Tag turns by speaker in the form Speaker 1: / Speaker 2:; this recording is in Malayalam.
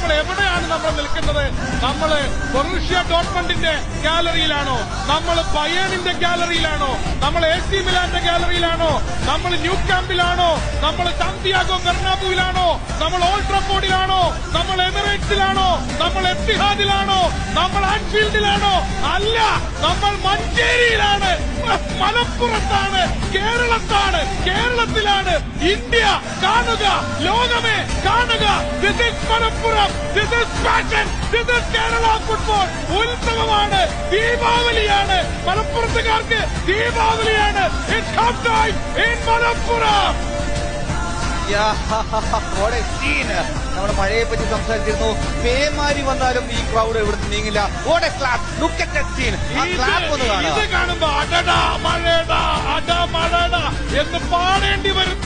Speaker 1: നമ്മൾ എവിടെയാണ് നമ്മൾ നിൽക്കുന്നത്? നമ്മൾ ബൊറൂഷ്യ ഡോട്ട്മണ്ടിന്റെ ഗാലറിയിലാണോ? നമ്മൾ ബയേണിന്റെ ഗാലറിയിലാണോ? നമ്മൾ AC മിലാന്റെ ഗാലറിയിലാണോ? നമ്മൾ ന്യൂ ക്യാമ്പിലാണോ? നമ്മൾ സാന്റിയാഗോ ബെർണാബുവിലാണോ? നമ്മൾ ഓൾഡ് ട്രാഫോർഡിലാണോ? നമ്മൾ എമിറേറ്റ്സിലാണോ? നമ്മൾ എത്തിഹാദിലാണോ? നമ്മൾ ആൻഫീൽഡിലാണോ? അല്ല, നമ്മൾ മഞ്ചേരിയിലാണ്, മലപ്പുറത്താണ്, കേരളത്തിലാണ്. ഇന്ത്യ കാണുക, ലോകമേ കാണുക. This is Malappuram, this is passion, this is Kerala football. ഉത്സവമാണ്, ദീപാവലിയാണ്, മലപ്പുറത്തുകാർക്ക് ദീപാവലിയാണ്. It's come time in Malappuram.
Speaker 2: നമ്മുടെ മഴയെ പറ്റി സംസാരിച്ചിരുന്നു. പേമാരി വന്നാലും ഈ ക്രൗഡ് ഇവിടുന്ന് നീങ്ങില്ല.
Speaker 1: ഇത് കാണുമ്പോ അടടാ മഴടാ എന്ന് പാടേണ്ടി വരും.